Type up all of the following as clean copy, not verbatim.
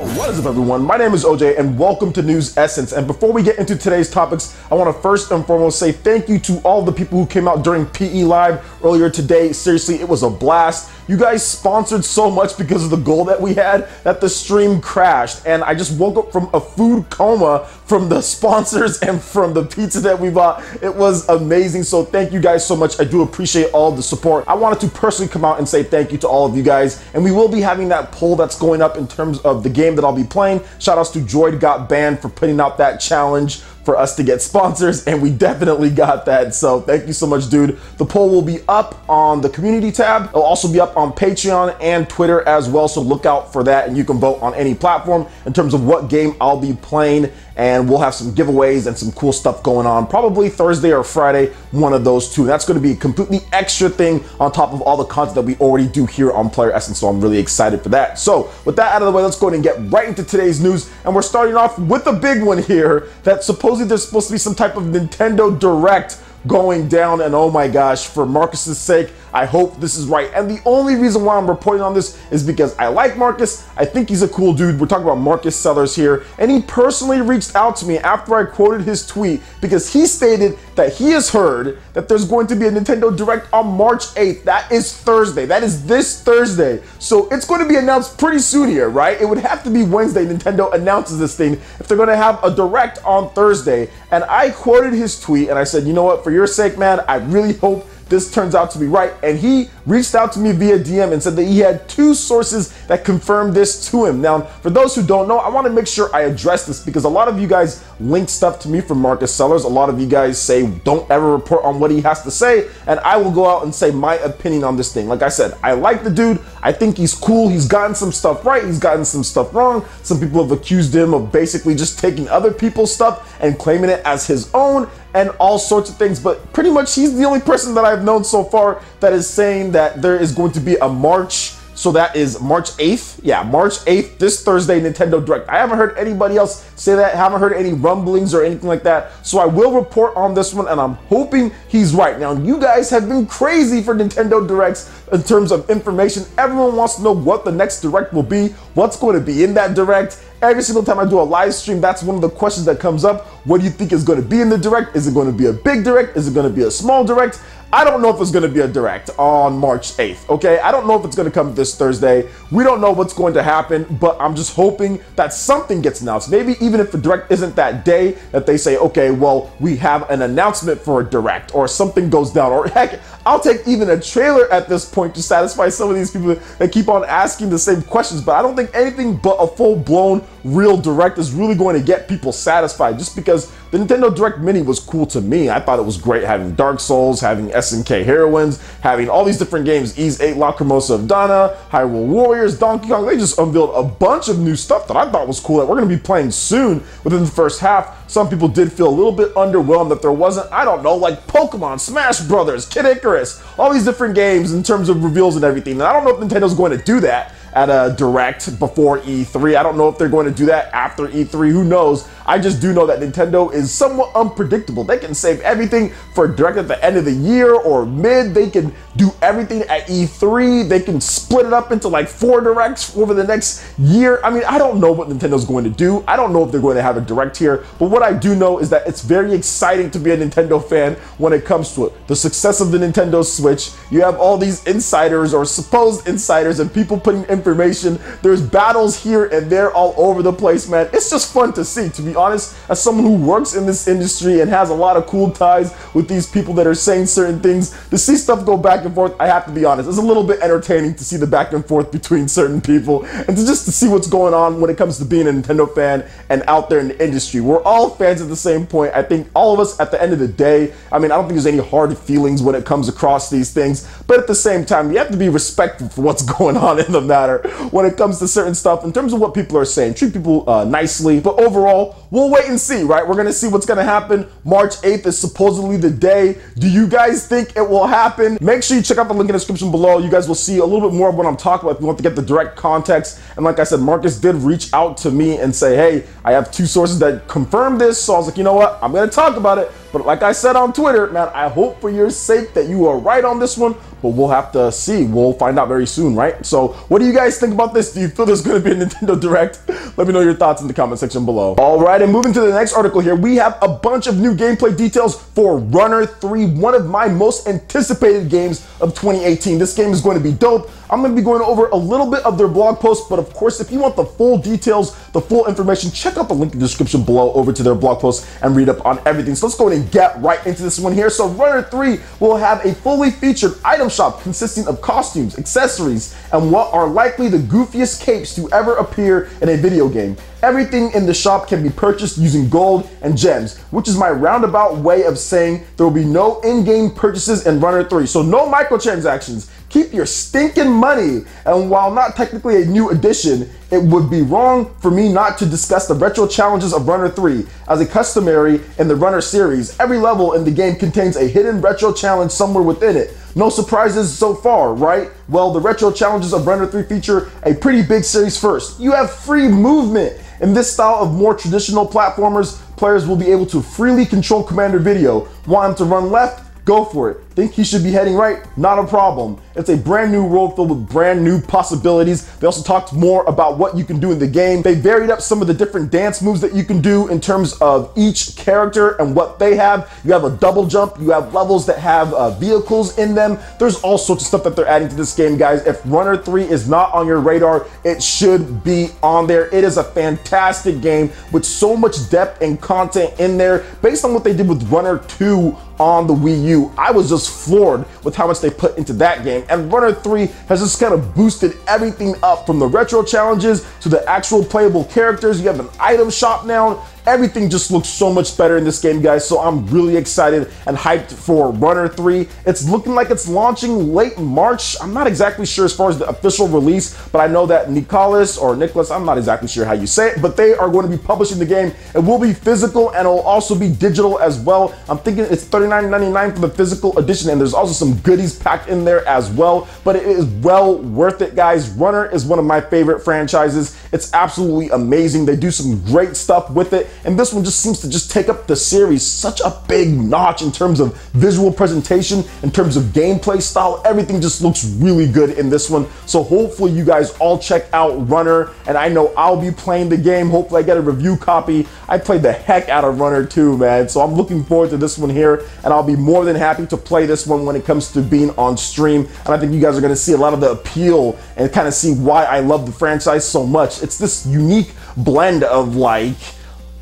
What is up, everyone? My name is OJ and welcome to News Essence. And before we get into today's topics, I want to first and foremost say thank you to all the people who came out during PE Live earlier today. Seriously, it was a blast. You guys sponsored so much because of the goal that we had that the stream crashed. And I just woke up from a food coma from the sponsors and from the pizza that we bought. It was amazing. So thank you guys so much. I do appreciate all the support. I wanted to personally come out and say thank you to all of you guys. And we will be having that poll that's going up in terms of the game that I'll be playing. Shout outs to Droid Got Banned for putting out that challenge for us to get sponsors, and we definitely got that. So thank you so much, dude. The poll will be up on the community tab. It'll also be up on Patreon and Twitter as well, so look out for that, and you can vote on any platform in terms of what game I'll be playing, and we'll have some giveaways and some cool stuff going on, probably Thursday or Friday, one of those two. That's going to be a completely extra thing on top of all the content that we already do here on Player Essence, so I'm really excited for that. So with that out of the way, let's go ahead and get right into today's news, and we're starting off with a big one here that supposedly there's supposed to be some type of Nintendo Direct going down, and oh my gosh, for Marcus's sake, I hope this is right. And the only reason why I'm reporting on this is because I like Marcus. I think he's a cool dude. We're talking about Marcus Sellers here, and he personally reached out to me after I quoted his tweet because he stated that he has heard that there's going to be a Nintendo Direct on March 8th. That is Thursday. That is this Thursday. So it's going to be announced pretty soon here, right? It would have to be Wednesday Nintendo announces this thing if they're going to have a Direct on Thursday. And I quoted his tweet and I said, you know what, for your sake, man, I really hope this turns out to be right. And he reached out to me via DM and said that he had two sources that confirmed this to him. Now, for those who don't know, I want to make sure I address this because a lot of you guys link stuff to me from Marcus Sellers. A lot of you guys say don't ever report on what he has to say, and I will go out and say my opinion on this thing. Like I said, I like the dude. I think he's cool. He's gotten some stuff right. He's gotten some stuff wrong. Some people have accused him of basically just taking other people's stuff and claiming it as his own and all sorts of things, but pretty much he's the only person that I've known so far that is saying that there is going to be a March, so that is March 8th. Yeah, March 8th, this Thursday, Nintendo Direct. I haven't heard anybody else say that, haven't heard any rumblings or anything like that, so I will report on this one, and I'm hoping he's right. Now, you guys have been crazy for Nintendo Directs in terms of information. Everyone wants to know what the next Direct will be, what's going to be in that Direct. Every single time I do a live stream, that's one of the questions that comes up. What do you think is going to be in the Direct? Is it going to be a big Direct? Is it going to be a small Direct? I don't know if it's going to be a Direct on March 8th, okay? I don't know if it's going to come this Thursday. We don't know what's going to happen, but I'm just hoping that something gets announced. Maybe even if the Direct isn't that day, that they say, okay, well, we have an announcement for a Direct, or something goes down, or heck, I'll take even a trailer at this point to satisfy some of these people that keep on asking the same questions, but I don't think anything but a full-blown real Direct is really going to get people satisfied, just because the Nintendo Direct Mini was cool to me. I thought it was great having Dark Souls, having SNK Heroines, having all these different games, Ys 8, Lacrimosa of Dana, Hyrule Warriors, Donkey Kong. They just unveiled a bunch of new stuff that I thought was cool that we're going to be playing soon within the first half. Some people did feel a little bit underwhelmed that there wasn't, I don't know, like Pokemon, Smash Brothers, Kid Icarus, all these different games in terms of reveals and everything. And I don't know if Nintendo's going to do that at a Direct before E3. I don't know if they're going to do that after E3. Who knows? I just do know that Nintendo is somewhat unpredictable. They can save everything for a Direct at the end of the year or mid. They can do everything at E3. They can split it up into like 4 Directs over the next year. I mean, I don't know what Nintendo's going to do. I don't know if they're going to have a Direct here, but what I do know is that it's very exciting to be a Nintendo fan when it comes to it. The success of the Nintendo Switch, you have all these insiders or supposed insiders and people putting information. There's battles here and there all over the place, man. It's just fun to see, to be honest, as someone who works in this industry and has a lot of cool ties with these people that are saying certain things. To see stuff go back and forth, I have to be honest, it's a little bit entertaining to see the back and forth between certain people and to just to see what's going on when it comes to being a Nintendo fan and out there in the industry. We're all fans at the same point. I think all of us at the end of the day, I mean, I don't think there's any hard feelings when it comes across these things, but at the same time, you have to be respectful for what's going on in the matter when it comes to certain stuff in terms of what people are saying. Treat people nicely, but overall, we'll wait and see, right? We're gonna see what's gonna happen. March 8th is supposedly the day. Do you guys think it will happen? Make sure you check out the link in the description below. You guys will see a little bit more of what I'm talking about if you want to get the direct context. And like I said, Marcus did reach out to me and say, hey, I have 2 sources that confirm this. So I was like, you know what? I'm gonna talk about it. But like I said on Twitter, man, I hope for your sake that you are right on this one, but we'll have to see. We'll find out very soon, right? So what do you guys think about this? Do you feel there's going to be a Nintendo Direct? Let me know your thoughts in the comment section below. All right, and moving to the next article here, we have a bunch of new gameplay details for Runner 3, one of my most anticipated games of 2018. This game is going to be dope. I'm going to be going over a little bit of their blog post, but of course, if you want the full details, the full information, check out the link in the description below over to their blog post and read up on everything. So let's go ahead and get right into this one here. So Runner 3 will have a fully featured item shop consisting of costumes, accessories, and what are likely the goofiest capes to ever appear in a video game. Everything in the shop can be purchased using gold and gems, which is my roundabout way of saying there will be no in-game purchases in Runner 3. So no microtransactions. Keep your stinking money. And while not technically a new addition, it would be wrong for me not to discuss the retro challenges of Runner 3. As a customary in the Runner series, every level in the game contains a hidden retro challenge somewhere within it. No surprises so far, right? Well, the retro challenges of Runner 3 feature a pretty big series first. You have free movement. In this style of more traditional platformers, players will be able to freely control Commander Video. Want him to run left? Go for it. Think he should be heading right? Not a problem. It's a brand new world filled with brand new possibilities. They also talked more about what you can do in the game. They varied up some of the different dance moves that you can do in terms of each character and what they have. You have a double jump. You have levels that have vehicles in them. There's all sorts of stuff that they're adding to this game, guys. If Runner 3 is not on your radar, it should be on there. It is a fantastic game with so much depth and content in there. Based on what they did with Runner 2 on the Wii U, I was just floored with how much they put into that game. And Runner 3 has just kind of boosted everything up, from the retro challenges to the actual playable characters. You have an item shop now. Everything just looks so much better in this game, guys. So I'm really excited and hyped for Runner 3. It's looking like it's launching late March. I'm not exactly sure as far as the official release, but I know that Nicholas, I'm not exactly sure how you say it, but they are going to be publishing the game. It will be physical and it will also be digital as well. I'm thinking it's $39.99 for the physical edition, and there's also some goodies packed in there as well, but it is well worth it, guys. Runner is one of my favorite franchises. It's absolutely amazing. They do some great stuff with it. And this one just seems to just take up the series such a big notch in terms of visual presentation, in terms of gameplay style. Everything just looks really good in this one. So hopefully you guys all check out Runner, and I know I'll be playing the game. Hopefully I get a review copy. I played the heck out of Runner 2, man. So I'm looking forward to this one here, and I'll be more than happy to play this one when it comes to being on stream. And I think you guys are gonna see a lot of the appeal and kind of see why I love the franchise so much. It's this unique blend of like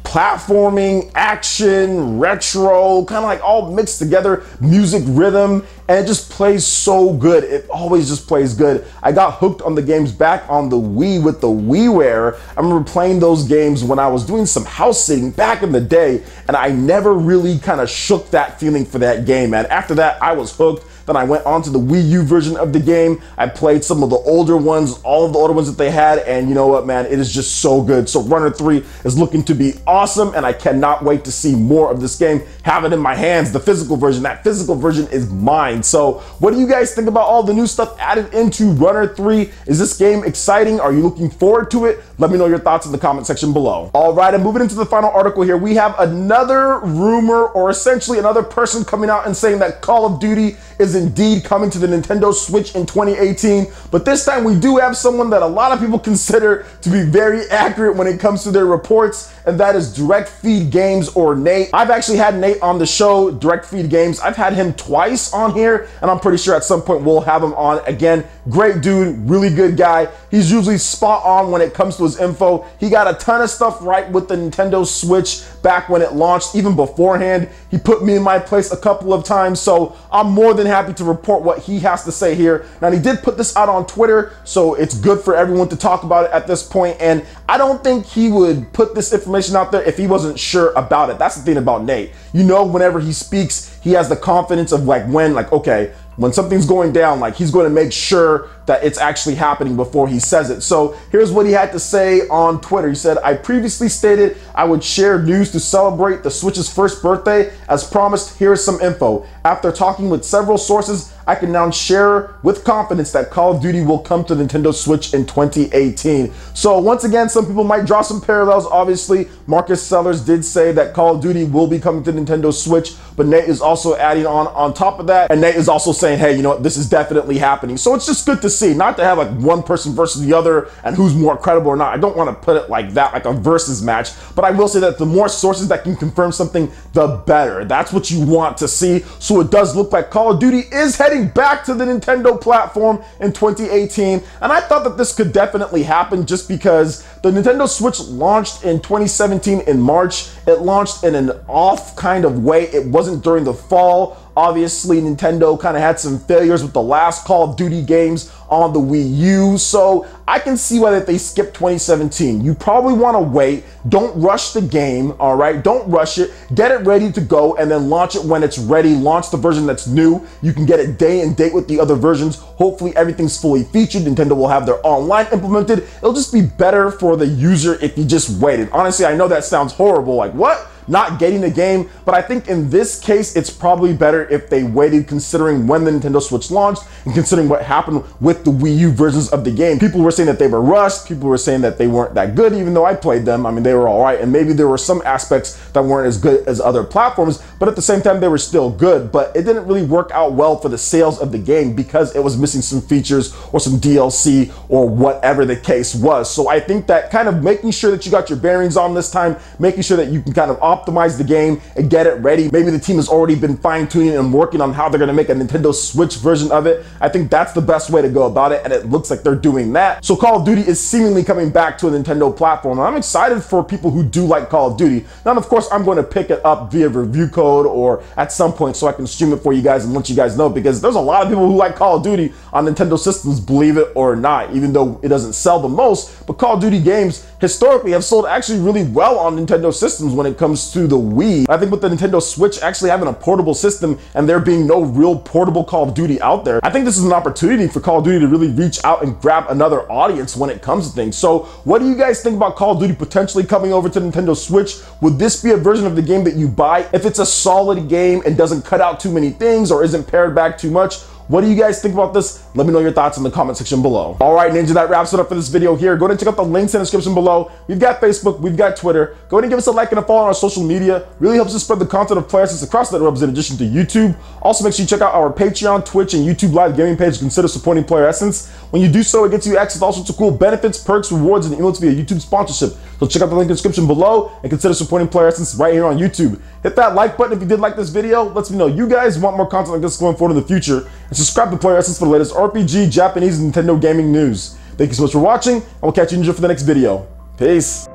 platforming, action, retro, kind of like all mixed together, music, rhythm, and it just plays so good. It always just plays good. I got hooked on the games back on the Wii with the WiiWare. I remember playing those games when I was doing some house sitting back in the day, and I never really kind of shook that feeling for that game, man. After that, I was hooked. Then I went on to the Wii U version of the game. I played some of the older ones, all of the older ones that they had, and you know what, man, it is just so good. So Runner 3 is looking to be awesome, and I cannot wait to see more of this game, have it in my hands, the physical version. That physical version is mine. So what do you guys think about all the new stuff added into Runner 3? Is this game exciting? Are you looking forward to it? Let me know your thoughts in the comment section below. All right, and moving into the final article here, we have another rumor, or essentially another person coming out and saying that Call of Duty is indeed coming to the Nintendo Switch in 2018, but this time we do have someone that a lot of people consider to be very accurate when it comes to their reports, and that is Direct Feed Games, or Nate. I've actually had Nate on the show, Direct Feed Games. I've had him twice on here, and I'm pretty sure at some point we'll have him on again. Great dude, really good guy. He's usually spot on when it comes to his info. He got a ton of stuff right with the Nintendo Switch back when it launched, even beforehand. He put me in my place a couple of times, so I'm more than happy to report what he has to say here. Now, he did put this out on Twitter, so it's good for everyone to talk about it at this point, and I don't think he would put this information out there if he wasn't sure about it. That's the thing about Nate. You know, whenever he speaks, he has the confidence of like when something's going down, like he's going to make sure that it's actually happening before he says it. So here's what he had to say on Twitter. He said, "I previously stated I would share news to celebrate the Switch's first birthday. As promised, here is some info. After talking with several sources, I can now share with confidence that Call of Duty will come to Nintendo Switch in 2018. So once again, some people might draw some parallels. Obviously, Marcus Sellers did say that Call of Duty will be coming to Nintendo Switch, but Nate is also adding on top of that, and Nate is also saying, hey, you know what, this is definitely happening. So it's just good to see, not to have like one person versus the other and who's more credible or not. I don't want to put it like that, like a versus match, but I will say that the more sources that can confirm something, the better. That's what you want to see. So it does look like Call of Duty is heading back to the Nintendo platform in 2018, and I thought that this could definitely happen just because the Nintendo Switch launched in 2017 in March. It launched in an off kind of way. It wasn't during the fall. Obviously, Nintendo kind of had some failures with the last Call of Duty games on the Wii U, so I can see why that they skipped 2017. You probably want to wait. Don't rush the game, all right? Don't rush it. Get it ready to go and then launch it when it's ready. Launch the version that's new. You can get it day and date with the other versions. Hopefully, everything's fully featured. Nintendo will have their online implemented. It'll just be better for the user if you just waited. Honestly, I know that sounds horrible. Like, what? Not getting the game, but I think in this case, it's probably better if they waited, considering when the Nintendo Switch launched and considering what happened with the Wii U versions of the game. People were saying that they were rushed. People were saying that they weren't that good, even though I played them. I mean, they were all right, and maybe there were some aspects that weren't as good as other platforms, but at the same time, they were still good. But it didn't really work out well for the sales of the game because it was missing some features or some DLC or whatever the case was. So I think that kind of making sure that you got your bearings on this time, making sure that you can kind of optimize the game and get it ready. Maybe the team has already been fine-tuning and working on how they're going to make a Nintendo Switch version of it. I think that's the best way to go about it, and it looks like they're doing that. So Call of Duty is seemingly coming back to a Nintendo platform, and I'm excited for people who do like Call of Duty. Now, of course, I'm going to pick it up via review code or at some point so I can stream it for you guys and let you guys know, because there's a lot of people who like Call of Duty on Nintendo systems, believe it or not, even though it doesn't sell the most. But Call of Duty games historically have sold actually really well on Nintendo systems when it comes to the Wii. I think with the Nintendo Switch actually having a portable system and there being no real portable Call of Duty out there, I think this is an opportunity for Call of Duty to really reach out and grab another audience when it comes to things. So what do you guys think about Call of Duty potentially coming over to Nintendo Switch? Would this be a version of the game that you buy if it's a solid game and doesn't cut out too many things or isn't pared back too much? What do you guys think about this? Let me know your thoughts in the comment section below. All right, Ninja, that wraps it up for this video here. Go ahead and check out the links in the description below. We've got Facebook, we've got Twitter. Go ahead and give us a like and a follow on our social media. Really helps us spread the content of PlayerSense across the interwebs in addition to YouTube. Also, make sure you check out our Patreon, Twitch, and YouTube live gaming page. Consider supporting PlayerSense. When you do so, it gets you access to all sorts of cool benefits, perks, rewards, and emotes via YouTube sponsorship. So check out the link in the description below and consider supporting PlayerSense right here on YouTube. Hit that like button if you did like this video. Lets me know you guys want more content like this going forward in the future. And subscribe to PlayerSense for the latest RPG, Japanese, and Nintendo gaming news. Thank you so much for watching, and we'll catch you for the next video. Peace.